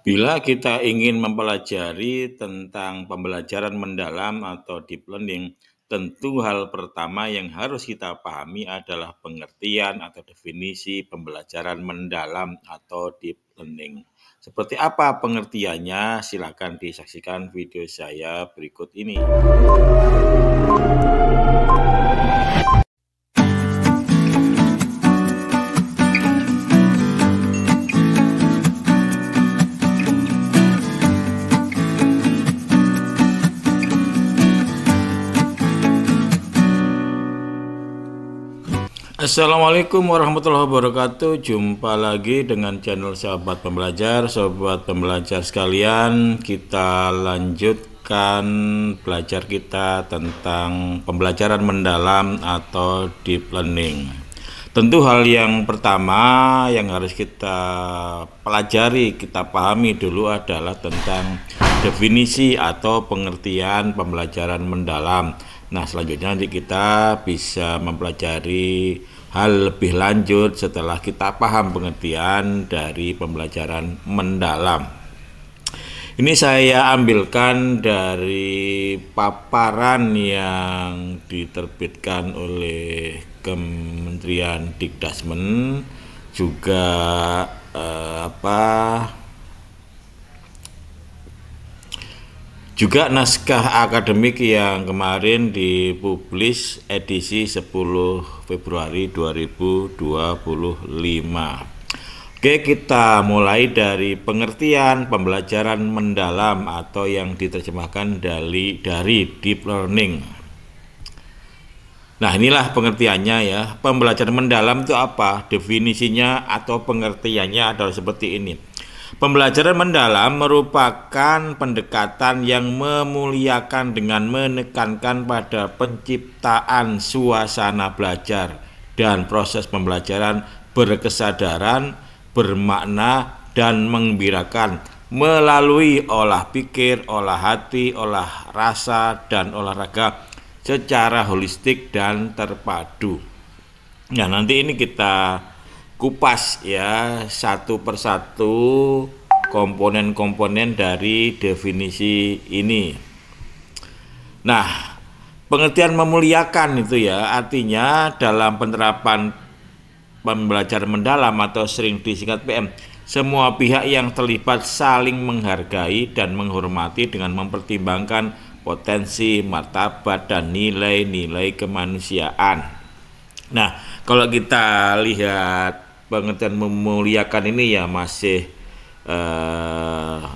Bila kita ingin mempelajari tentang pembelajaran mendalam atau deep learning, tentu hal pertama yang harus kita pahami adalah pengertian atau definisi pembelajaran mendalam atau deep learning. Seperti apa pengertiannya? Silakan disaksikan video saya berikut ini. Assalamualaikum warahmatullahi wabarakatuh. Jumpa lagi dengan channel Sahabat Pembelajar. Sobat pembelajar sekalian, kita lanjutkan belajar kita tentang pembelajaran mendalam atau deep learning. Tentu hal yang pertama yang harus kita pelajari, kita pahami dulu adalah tentang definisi atau pengertian pembelajaran mendalam. Nah, selanjutnya nanti kita bisa mempelajari hal lebih lanjut setelah kita paham pengertian dari pembelajaran mendalam. Ini saya ambilkan dari paparan yang diterbitkan oleh Kementerian Dikdasmen, juga juga naskah akademik yang kemarin dipublis edisi 10 Februari 2025. Oke, kita mulai dari pengertian pembelajaran mendalam atau yang diterjemahkan dari deep learning. Nah, inilah pengertiannya ya. Pembelajaran mendalam itu apa? Definisinya atau pengertiannya adalah seperti ini. Pembelajaran mendalam merupakan pendekatan yang memuliakan dengan menekankan pada penciptaan suasana belajar dan proses pembelajaran berkesadaran, bermakna, dan menggembirakan melalui olah pikir, olah hati, olah rasa, dan olahraga secara holistik dan terpadu. Nah, nanti ini kita kupas ya satu persatu komponen-komponen dari definisi ini. Nah, pengertian memuliakan itu ya artinya dalam penerapan pembelajaran mendalam atau sering disingkat PM, semua pihak yang terlibat saling menghargai dan menghormati dengan mempertimbangkan potensi, martabat, dan nilai-nilai kemanusiaan. Nah, kalau kita lihat pengertian memuliakan ini ya masih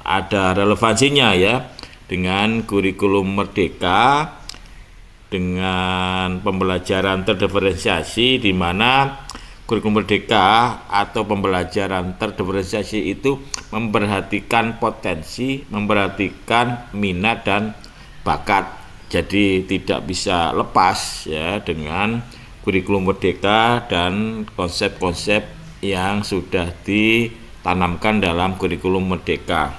ada relevansinya ya dengan kurikulum merdeka, dengan pembelajaran terdiferensiasi, di mana kurikulum merdeka atau pembelajaran terdiferensiasi itu memperhatikan potensi, memperhatikan minat dan bakat. Jadi tidak bisa lepas ya dengan kurikulum merdeka dan konsep-konsep yang sudah ditanamkan dalam kurikulum merdeka.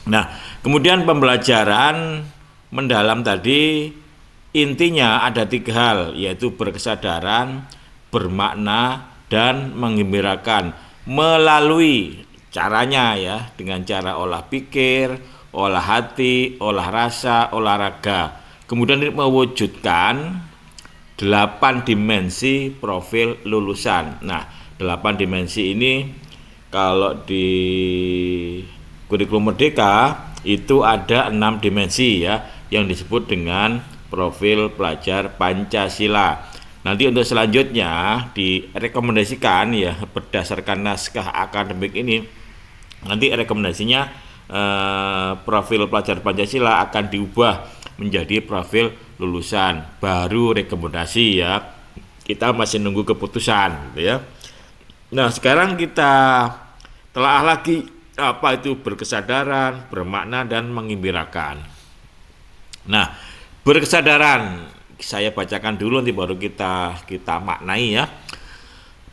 Nah, kemudian pembelajaran mendalam tadi intinya ada 3 hal, yaitu berkesadaran, bermakna, dan menggembirakan melalui caranya ya, dengan cara olah pikir, olah hati, olah rasa, olahraga. Kemudian mewujudkan 8 dimensi profil lulusan. Nah, 8 dimensi ini kalau di kurikulum merdeka itu ada 6 dimensi ya yang disebut dengan profil pelajar Pancasila. Nanti untuk selanjutnya direkomendasikan ya berdasarkan naskah akademik ini, nanti rekomendasinya profil pelajar Pancasila akan diubah menjadi profil lulusan, baru rekomendasi ya. Kita masih nunggu keputusan gitu ya. Nah, sekarang kita telah lagi apa itu berkesadaran, bermakna, dan menggembirakan. Nah, berkesadaran saya bacakan dulu nanti baru kita maknai ya.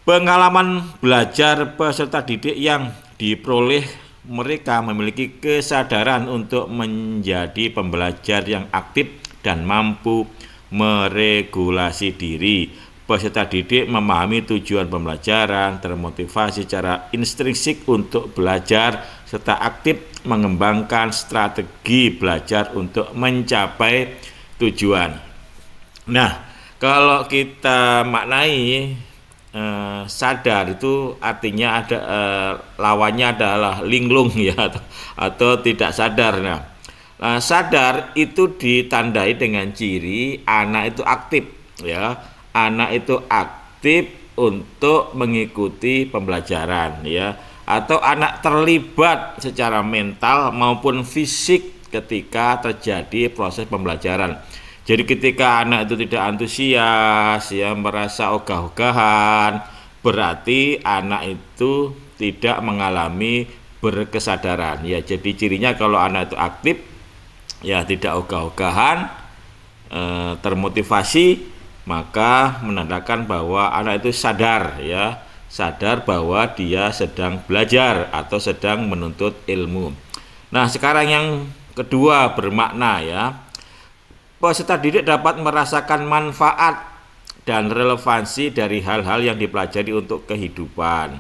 Pengalaman belajar peserta didik yang diperoleh mereka memiliki kesadaran untuk menjadi pembelajar yang aktif dan mampu meregulasi diri. Peserta didik memahami tujuan pembelajaran, termotivasi secara intrinsik untuk belajar serta aktif mengembangkan strategi belajar untuk mencapai tujuan. Nah, kalau kita maknai sadar itu artinya ada lawannya adalah linglung ya, atau tidak sadar. Nah, sadar itu ditandai dengan ciri anak itu aktif ya, anak itu aktif untuk mengikuti pembelajaran ya, atau anak terlibat secara mental maupun fisik ketika terjadi proses pembelajaran. Jadi ketika anak itu tidak antusias ya, merasa ogah-ogahan, berarti anak itu tidak mengalami berkesadaran ya. Jadi cirinya kalau anak itu aktif ya, tidak ogah-ogahan, termotivasi, maka menandakan bahwa anak itu sadar ya, sadar bahwa dia sedang belajar atau sedang menuntut ilmu. Nah, sekarang yang kedua bermakna ya, peserta didik dapat merasakan manfaat dan relevansi dari hal-hal yang dipelajari untuk kehidupan.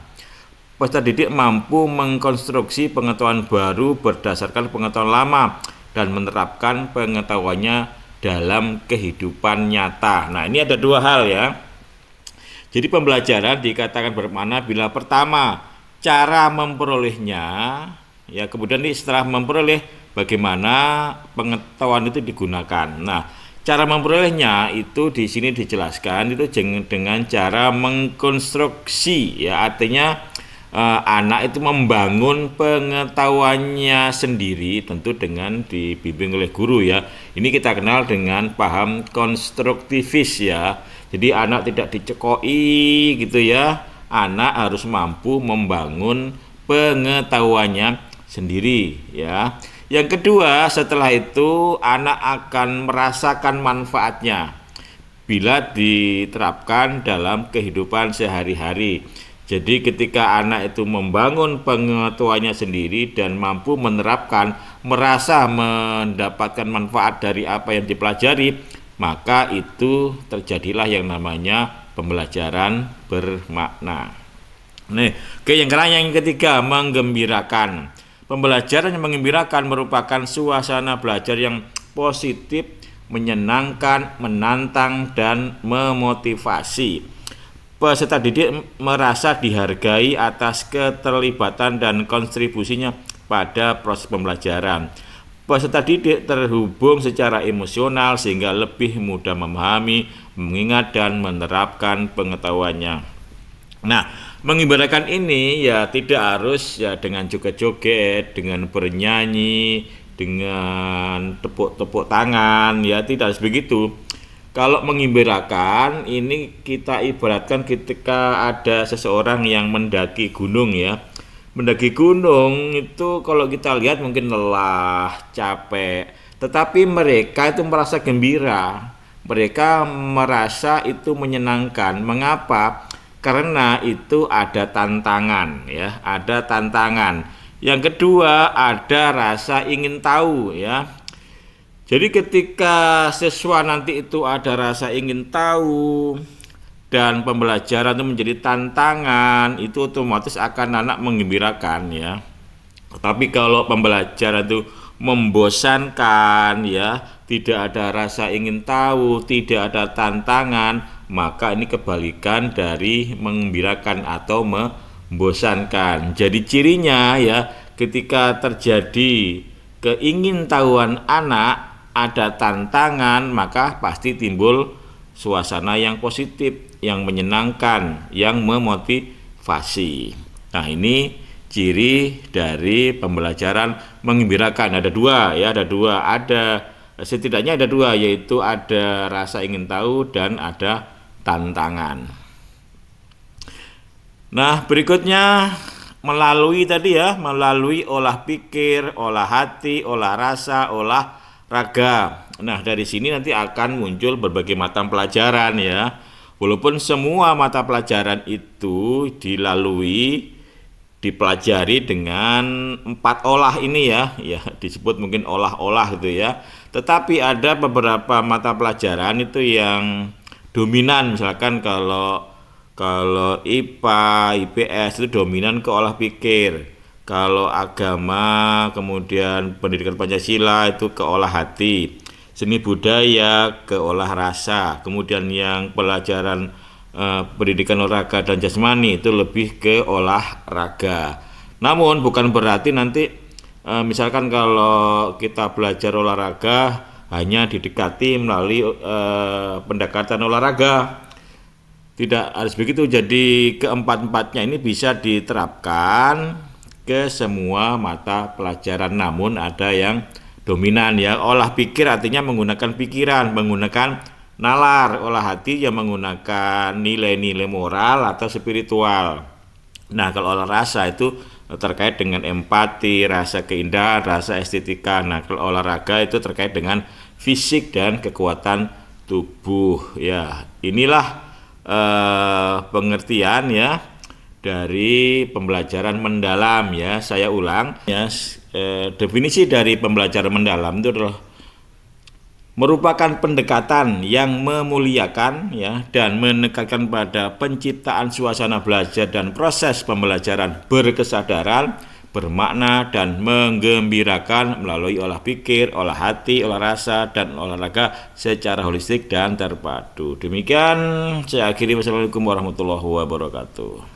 Peserta didik mampu mengkonstruksi pengetahuan baru berdasarkan pengetahuan lama dan menerapkan pengetahuannya dalam kehidupan nyata. Nah, ini ada dua hal ya. Jadi pembelajaran dikatakan bermakna bila pertama cara memperolehnya ya, kemudian setelah memperoleh bagaimana pengetahuan itu digunakan. Nah, cara memperolehnya itu di sini dijelaskan itu dengan cara mengkonstruksi ya, artinya anak itu membangun pengetahuannya sendiri, tentu dengan dibimbing oleh guru ya. Ini kita kenal dengan paham konstruktivis ya. Jadi anak tidak dicekoi gitu ya. Anak harus mampu membangun pengetahuannya sendiri ya. Yang kedua, setelah itu anak akan merasakan manfaatnya bila diterapkan dalam kehidupan sehari-hari. Jadi ketika anak itu membangun pengetahuannya sendiri dan mampu menerapkan, merasa mendapatkan manfaat dari apa yang dipelajari, maka itu terjadilah yang namanya pembelajaran bermakna. Nih, yang ketiga, menggembirakan. Pembelajaran yang menggembirakan merupakan suasana belajar yang positif, menyenangkan, menantang, dan memotivasi. Peserta didik merasa dihargai atas keterlibatan dan kontribusinya pada proses pembelajaran. Peserta didik terhubung secara emosional sehingga lebih mudah memahami, mengingat, dan menerapkan pengetahuannya. Nah, mengibaratkan ini ya tidak harus ya dengan joget-joget, dengan bernyanyi, dengan tepuk-tepuk tangan, ya tidak harus begitu. Kalau mengibaratkan ini kita ibaratkan ketika ada seseorang yang mendaki gunung ya. Mendaki gunung itu kalau kita lihat mungkin lelah, capek, tetapi mereka itu merasa gembira. Mereka merasa itu menyenangkan. Mengapa? Karena itu ada tantangan ya, ada tantangan. Yang kedua, ada rasa ingin tahu ya. Jadi ketika siswa nanti itu ada rasa ingin tahu dan pembelajaran itu menjadi tantangan, itu otomatis akan anak menggembirakan ya. Tapi kalau pembelajaran itu membosankan ya, tidak ada rasa ingin tahu, tidak ada tantangan, maka ini kebalikan dari menggembirakan atau membosankan. Jadi cirinya ya, ketika terjadi keingintahuan anak, ada tantangan, maka pasti timbul suasana yang positif, yang menyenangkan, yang memotivasi. Nah, ini ciri dari pembelajaran menggembirakan. Ada dua ya, setidaknya ada dua, yaitu ada rasa ingin tahu dan ada tantangan. Nah, berikutnya melalui olah pikir, olah hati, olah rasa, olah raga. Nah, dari sini nanti akan muncul berbagai macam pelajaran ya. Walaupun semua mata pelajaran itu dipelajari dengan 4 olah ini ya, disebut mungkin olah-olah gitu ya. Tetapi ada beberapa mata pelajaran itu yang dominan, misalkan kalau IPA, IPS itu dominan ke olah pikir. Kalau agama, kemudian pendidikan Pancasila itu ke olah hati, seni budaya ke olah rasa, kemudian yang pelajaran pendidikan olahraga dan jasmani itu lebih ke olahraga. Namun bukan berarti nanti misalkan kalau kita belajar olahraga hanya didekati melalui pendekatan olahraga. Tidak harus begitu. Jadi keempat-empatnya ini bisa diterapkan ke semua mata pelajaran, namun ada yang dominan ya. Olah pikir artinya menggunakan pikiran, menggunakan nalar. Olah hati yang menggunakan nilai-nilai moral atau spiritual. Nah, kalau olah rasa itu terkait dengan empati, rasa keindahan, rasa estetika. Nah, kalau olahraga itu terkait dengan fisik dan kekuatan tubuh. Ya, inilah pengertian ya dari pembelajaran mendalam ya. Saya ulang ya, definisi dari pembelajaran mendalam itu adalah merupakan pendekatan yang memuliakan ya dan menekankan pada penciptaan suasana belajar dan proses pembelajaran berkesadaran, bermakna dan menggembirakan melalui olah pikir, olah hati, olah rasa dan olahraga secara holistik dan terpadu. Demikian saya akhiri. Wassalamualaikum warahmatullahi wabarakatuh.